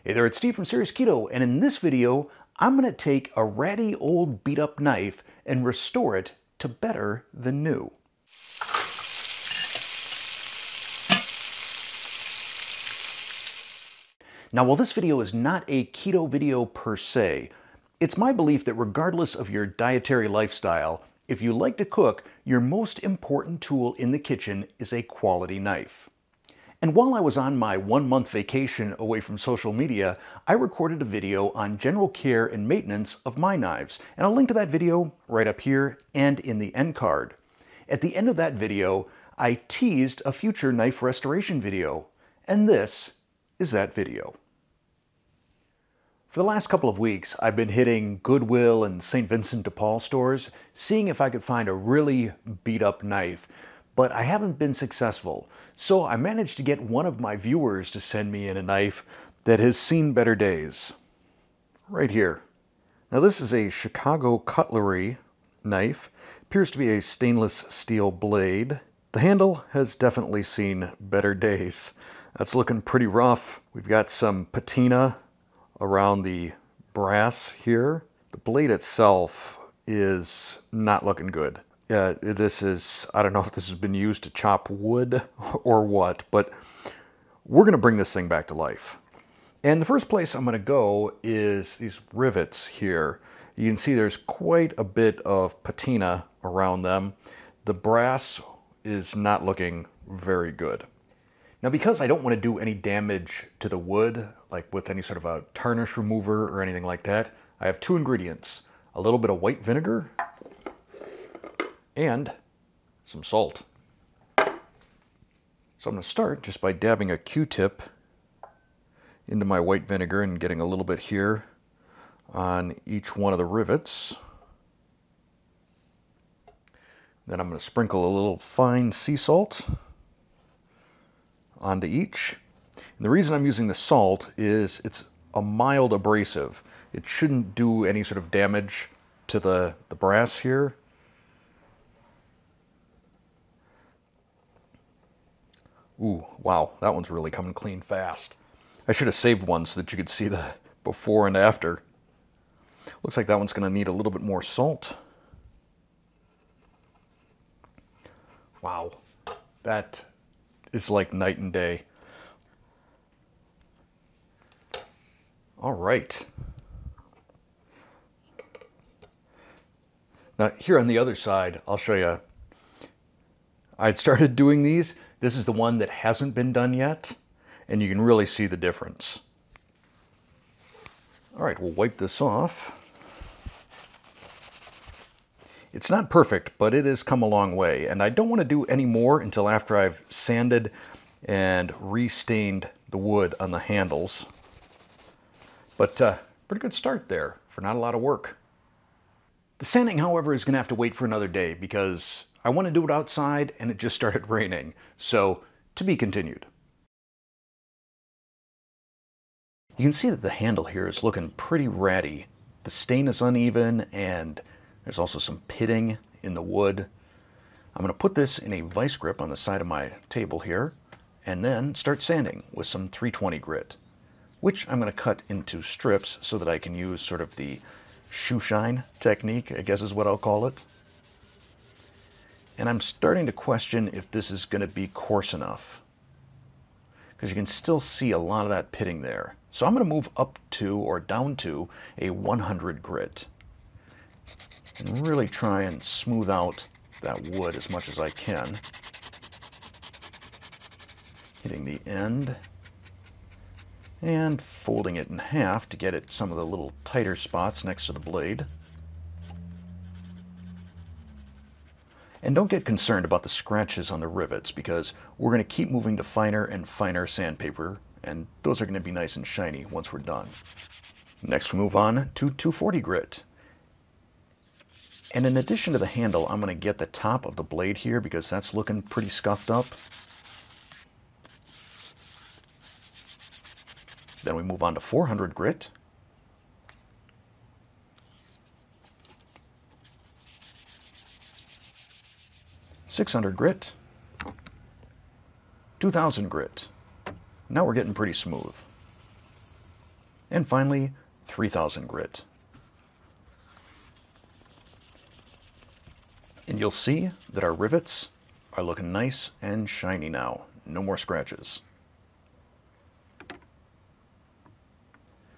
Hey there, it's Steve from Serious Keto, and in this video, I'm going to take a ratty old beat-up knife and restore it to better than new. Now, while this video is not a keto video per se, it's my belief that regardless of your dietary lifestyle, if you like to cook, your most important tool in the kitchen is a quality knife. And while I was on my 1-month vacation away from social media, I recorded a video on general care and maintenance of my knives, and I'll link to that video right up here and in the end card. At the end of that video, I teased a future knife restoration video, and this is that video. For the last couple of weeks, I've been hitting Goodwill and St. Vincent de Paul stores, seeing if I could find a really beat-up knife, but I haven't been successful. So I managed to get one of my viewers to send me in a knife that has seen better days. Right here. Now this is a Chicago cutlery knife. Appears to be a stainless steel blade. The handle has definitely seen better days. That's looking pretty rough. We've got some patina around the brass here. The blade itself is not looking good. This is, I don't know if this has been used to chop wood or what, but we're going to bring this thing back to life. And the first place I'm going to go is these rivets here. You can see there's quite a bit of patina around them. The brass is not looking very good. Now, because I don't want to do any damage to the wood, like with any sort of a tarnish remover or anything like that, I have two ingredients: a little bit of white vinegar and some salt. So I'm going to start just by dabbing a Q-tip into my white vinegar and getting a little bit here on each one of the rivets. Then I'm going to sprinkle a little fine sea salt onto each. And the reason I'm using the salt is it's a mild abrasive. It shouldn't do any sort of damage to the brass here. Ooh, wow, that one's really coming clean fast. I should have saved one so that you could see the before and after. Looks like that one's going to need a little bit more salt. Wow, that is like night and day. All right. Now here on the other side, I'll show you. I'd started doing these. This is the one that hasn't been done yet, and you can really see the difference. All right, we'll wipe this off. It's not perfect, but it has come a long way, and I don't want to do any more until after I've sanded and restained the wood on the handles. But pretty good start there for not a lot of work. The sanding, however, is going to have to wait for another day because I want to do it outside and it just started raining. So, to be continued. You can see that the handle here is looking pretty ratty. The stain is uneven and there's also some pitting in the wood. I'm going to put this in a vice grip on the side of my table here and then start sanding with some 320 grit, which I'm going to cut into strips so that I can use sort of the shoe shine technique, I guess is what I'll call it. And I'm starting to question if this is going to be coarse enough, because you can still see a lot of that pitting there. So I'm going to move up to or down to a 100 grit and really try and smooth out that wood as much as I can, hitting the end and folding it in half to get at some of the little tighter spots next to the blade. And don't get concerned about the scratches on the rivets, because we're going to keep moving to finer and finer sandpaper, and those are going to be nice and shiny once we're done. Next we move on to 240 grit. And in addition to the handle, I'm going to get the top of the blade here because that's looking pretty scuffed up. Then we move on to 400 grit. 600 grit, 2000 grit. Now we're getting pretty smooth. And finally, 3000 grit. And you'll see that our rivets are looking nice and shiny now. No more scratches.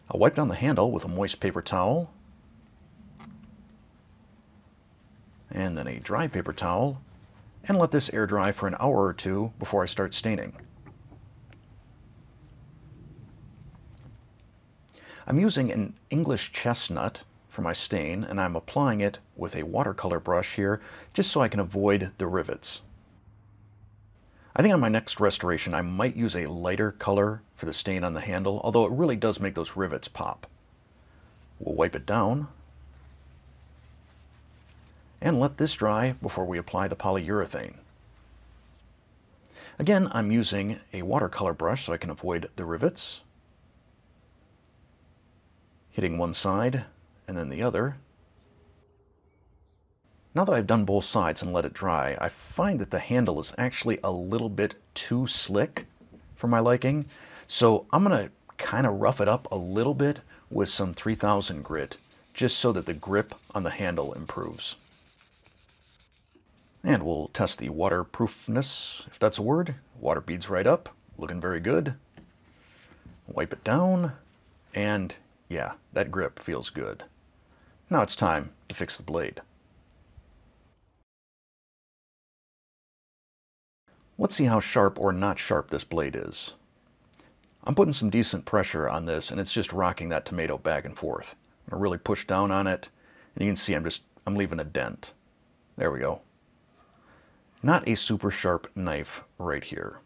I'll wipe down the handle with a moist paper towel, and then a dry paper towel, and let this air dry for an hour or two before I start staining. I'm using an English chestnut for my stain, and I'm applying it with a watercolor brush here just so I can avoid the rivets. I think on my next restoration I might use a lighter color for the stain on the handle, although it really does make those rivets pop. We'll wipe it down and let this dry before we apply the polyurethane. Again, I'm using a watercolor brush so I can avoid the rivets, hitting one side and then the other. Now that I've done both sides and let it dry, I find that the handle is actually a little bit too slick for my liking, so I'm going to kind of rough it up a little bit with some 3000 grit, just so that the grip on the handle improves. And we'll test the waterproofness, if that's a word. Water beads right up, looking very good. Wipe it down, and yeah, that grip feels good. Now it's time to fix the blade. Let's see how sharp or not sharp this blade is. I'm putting some decent pressure on this, and it's just rocking that tomato back and forth. I'm going to really push down on it, and you can see I'm leaving a dent. There we go. Not a super sharp knife right here.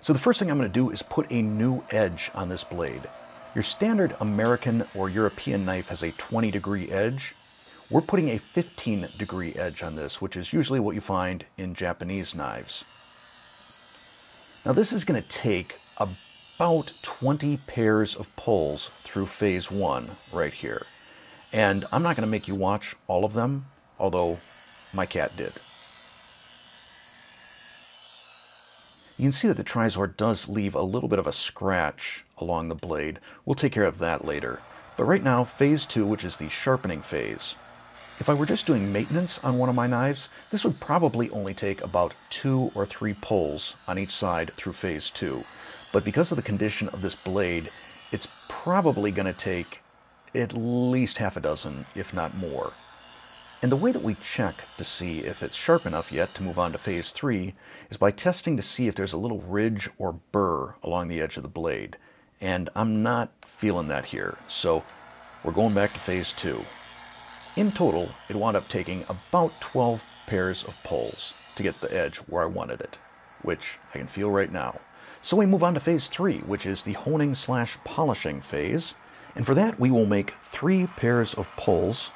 So the first thing I'm going to do is put a new edge on this blade. Your standard American or European knife has a 20-degree edge. We're putting a 15-degree edge on this, which is usually what you find in Japanese knives. Now this is going to take about 20 pairs of pulls through phase 1 right here. And I'm not going to make you watch all of them, although my cat did. You can see that the Trizor does leave a little bit of a scratch along the blade. We'll take care of that later. But right now, phase 2, which is the sharpening phase. If I were just doing maintenance on one of my knives, this would probably only take about 2 or 3 pulls on each side through phase 2. But because of the condition of this blade, it's probably going to take at least half a dozen, if not more. And the way that we check to see if it's sharp enough yet to move on to phase 3 is by testing to see if there's a little ridge or burr along the edge of the blade. And I'm not feeling that here, so we're going back to phase 2. In total, it wound up taking about 12 pairs of pulls to get the edge where I wanted it, which I can feel right now. So we move on to phase 3, which is the honing/polishing phase. And for that, we will make 3 pairs of pulls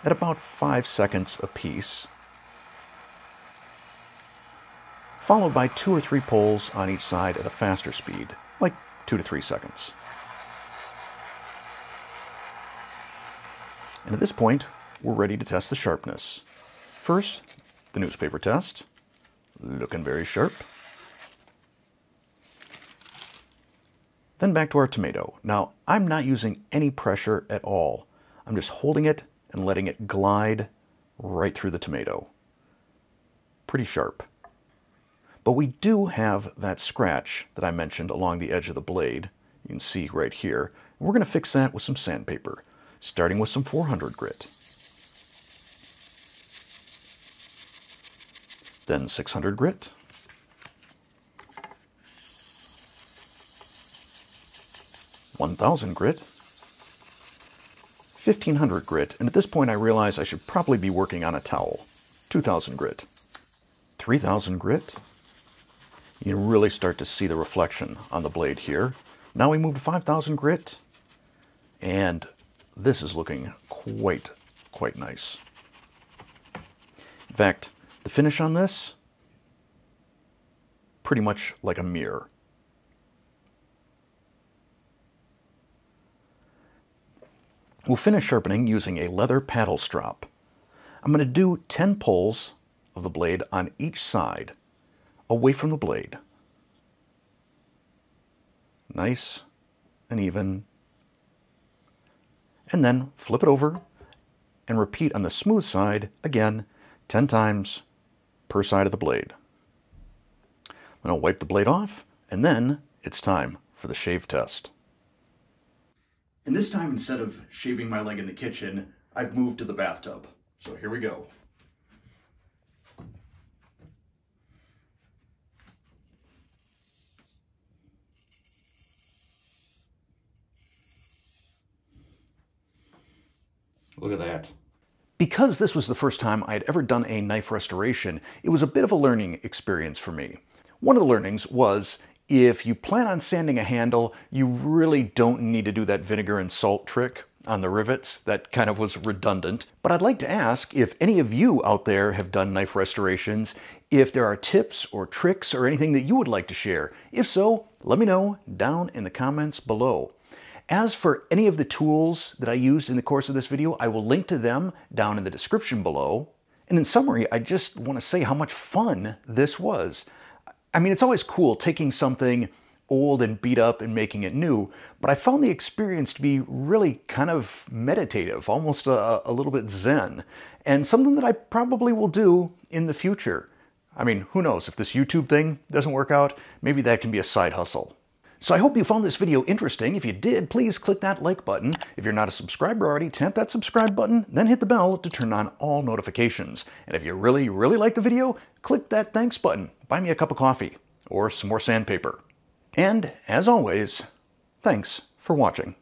at about 5 seconds apiece, followed by 2 or 3 pulls on each side at a faster speed, like 2 to 3 seconds. And at this point, we're ready to test the sharpness. First, the newspaper test. Looking very sharp. Then back to our tomato. Now, I'm not using any pressure at all. I'm just holding it and letting it glide right through the tomato. Pretty sharp. But we do have that scratch that I mentioned along the edge of the blade. You can see right here. And we're going to fix that with some sandpaper, starting with some 400 grit. Then 600 grit. (1000 grit). 1500 grit, and at this point I realize I should probably be working on a towel. 2000 grit. 3000 grit. You can really start to see the reflection on the blade here. Now we move to 5000 grit, and this is looking quite nice. In fact, the finish on this, pretty much like a mirror. We'll finish sharpening using a leather paddle strop. I'm going to do 10 pulls of the blade on each side, away from the blade. Nice and even. And then flip it over and repeat on the smooth side, again, 10 times per side of the blade. I'm going to wipe the blade off, and then it's time for the shave test. And this time, instead of shaving my leg in the kitchen, I've moved to the bathtub. So here we go. Look at that. Because this was the first time I had ever done a knife restoration, it was a bit of a learning experience for me. One of the learnings was, if you plan on sanding a handle, you really don't need to do that vinegar and salt trick on the rivets. That kind of was redundant. But I'd like to ask if any of you out there have done knife restorations, if there are tips or tricks or anything that you would like to share. If so, let me know down in the comments below. As for any of the tools that I used in the course of this video, I will link to them down in the description below. And in summary, I just want to say how much fun this was. I mean, it's always cool taking something old and beat up and making it new, but I found the experience to be really kind of meditative, almost a little bit zen, and something that I probably will do in the future. I mean, who knows, if this YouTube thing doesn't work out, maybe that can be a side hustle. So I hope you found this video interesting. If you did, please click that like button. If you're not a subscriber already, tap that subscribe button, then hit the bell to turn on all notifications. And if you really, really like the video, click that thanks button. Buy me a cup of coffee or some more sandpaper. And as always, thanks for watching.